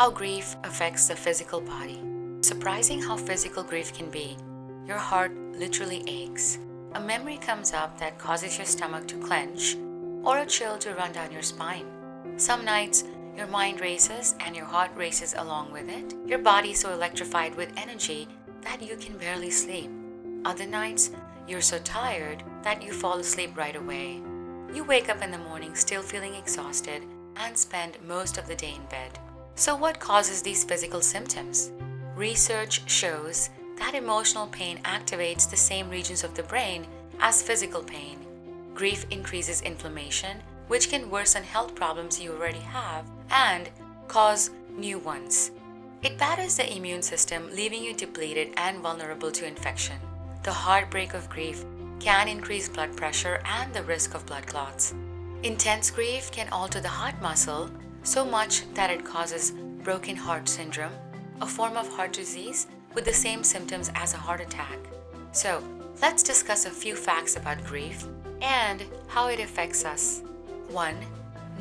How grief affects the physical body. Surprising how physical grief can be. Your heart literally aches. A memory comes up that causes your stomach to clench, or a chill to run down your spine. Some nights, your mind races and your heart races along with it. Your body so electrified with energy that you can barely sleep. Other nights, you're so tired that you fall asleep right away. You wake up in the morning still feeling exhausted and spend most of the day in bed. So what causes these physical symptoms? Research shows that emotional pain activates the same regions of the brain as physical pain. Grief increases inflammation, which can worsen health problems you already have and cause new ones. It batters the immune system, leaving you depleted and vulnerable to infection. The heartbreak of grief can increase blood pressure and the risk of blood clots. Intense grief can alter the heart muscle so much that it causes broken heart syndrome, a form of heart disease with the same symptoms as a heart attack. So, let's discuss a few facts about grief and how it affects us. 1.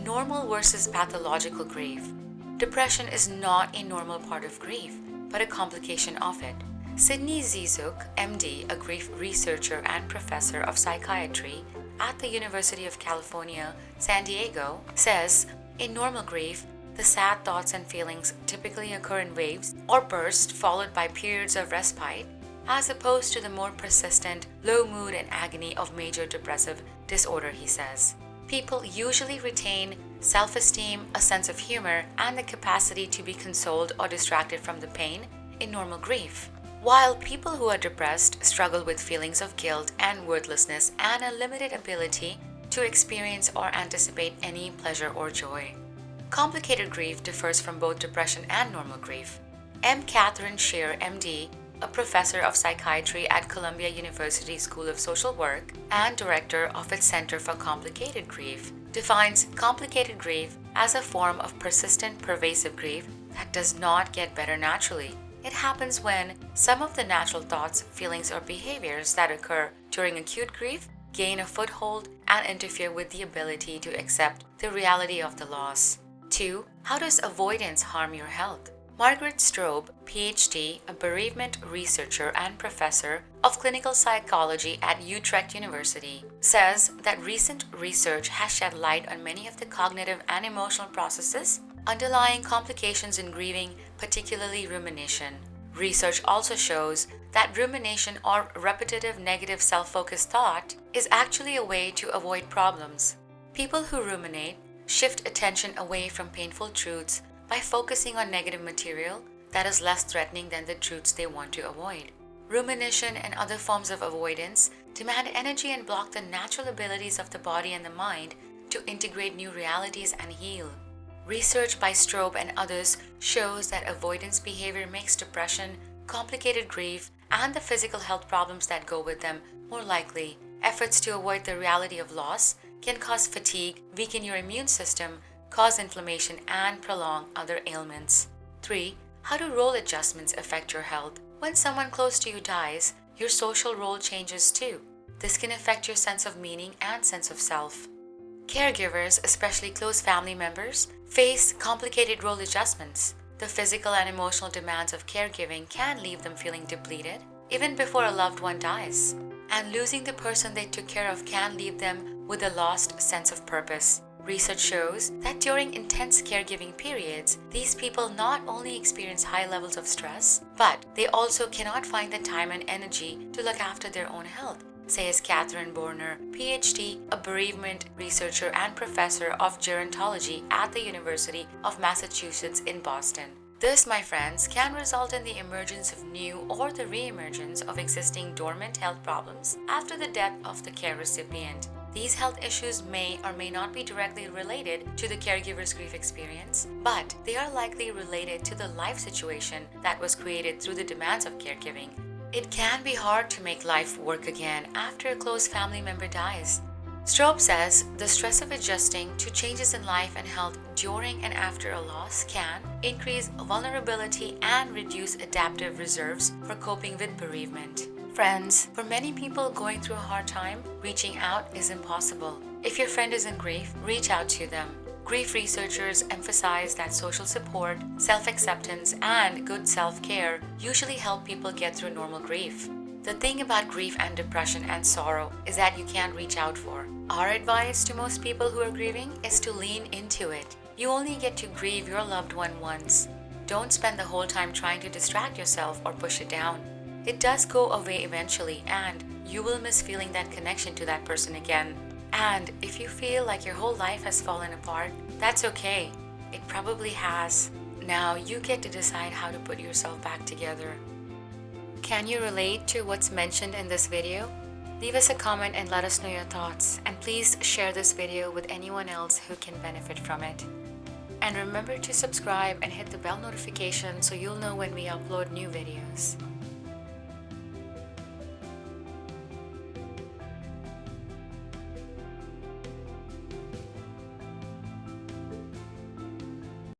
Normal versus pathological grief. Depression is not a normal part of grief, but a complication of it. Sidney Zizuk, MD, a grief researcher and professor of psychiatry at the University of California, San Diego, says, in normal grief, the sad thoughts and feelings typically occur in waves or bursts followed by periods of respite, as opposed to the more persistent low mood and agony of major depressive disorder, he says. People usually retain self-esteem, a sense of humor, and the capacity to be consoled or distracted from the pain in normal grief. While people who are depressed struggle with feelings of guilt and worthlessness and a limited ability to experience or anticipate any pleasure or joy. Complicated grief differs from both depression and normal grief. M. Catherine Scheer, MD, a professor of psychiatry at Columbia University School of Social Work and director of its Center for Complicated Grief, defines complicated grief as a form of persistent, pervasive grief that does not get better naturally. It happens when some of the natural thoughts, feelings, or behaviors that occur during acute grief gain a foothold and interfere with the ability to accept the reality of the loss. 2. How does avoidance harm your health? Margaret Strobe, PhD, a bereavement researcher and professor of clinical psychology at Utrecht University, says that recent research has shed light on many of the cognitive and emotional processes underlying complications in grieving, particularly rumination. Research also shows that rumination or repetitive negative self-focused thought is actually a way to avoid problems. People who ruminate shift attention away from painful truths by focusing on negative material that is less threatening than the truths they want to avoid. Rumination and other forms of avoidance demand energy and block the natural abilities of the body and the mind to integrate new realities and heal. Research by Strobe and others shows that avoidance behavior makes depression, complicated grief, and the physical health problems that go with them more likely. Efforts to avoid the reality of loss can cause fatigue, weaken your immune system, cause inflammation, and prolong other ailments. 3. How do role adjustments affect your health? When someone close to you dies, your social role changes too. This can affect your sense of meaning and sense of self. Caregivers, especially close family members, face complicated role adjustments. The physical and emotional demands of caregiving can leave them feeling depleted even before a loved one dies. And losing the person they took care of can leave them with a lost sense of purpose. Research shows that during intense caregiving periods, these people not only experience high levels of stress, but they also cannot find the time and energy to look after their own health, says Catherine Borner, PhD, a bereavement researcher and professor of gerontology at the University of Massachusetts in Boston. This, my friends, can result in the emergence of new or the re-emergence of existing dormant health problems after the death of the care recipient. These health issues may or may not be directly related to the caregiver's grief experience, but they are likely related to the life situation that was created through the demands of caregiving. It can be hard to make life work again after a close family member dies. Strobe says the stress of adjusting to changes in life and health during and after a loss can increase vulnerability and reduce adaptive reserves for coping with bereavement. Friends, for many people going through a hard time, reaching out is impossible. If your friend is in grief, reach out to them. Grief researchers emphasize that social support, self-acceptance, and good self-care usually help people get through normal grief. The thing about grief and depression and sorrow is that you can't reach out for. Our advice to most people who are grieving is to lean into it. You only get to grieve your loved one once. Don't spend the whole time trying to distract yourself or push it down. It does go away eventually, and you will miss feeling that connection to that person again. And if you feel like your whole life has fallen apart, that's okay. It probably has. Now you get to decide how to put yourself back together. Can you relate to what's mentioned in this video? Leave us a comment and let us know your thoughts. And please share this video with anyone else who can benefit from it. And remember to subscribe and hit the bell notification so you'll know when we upload new videos.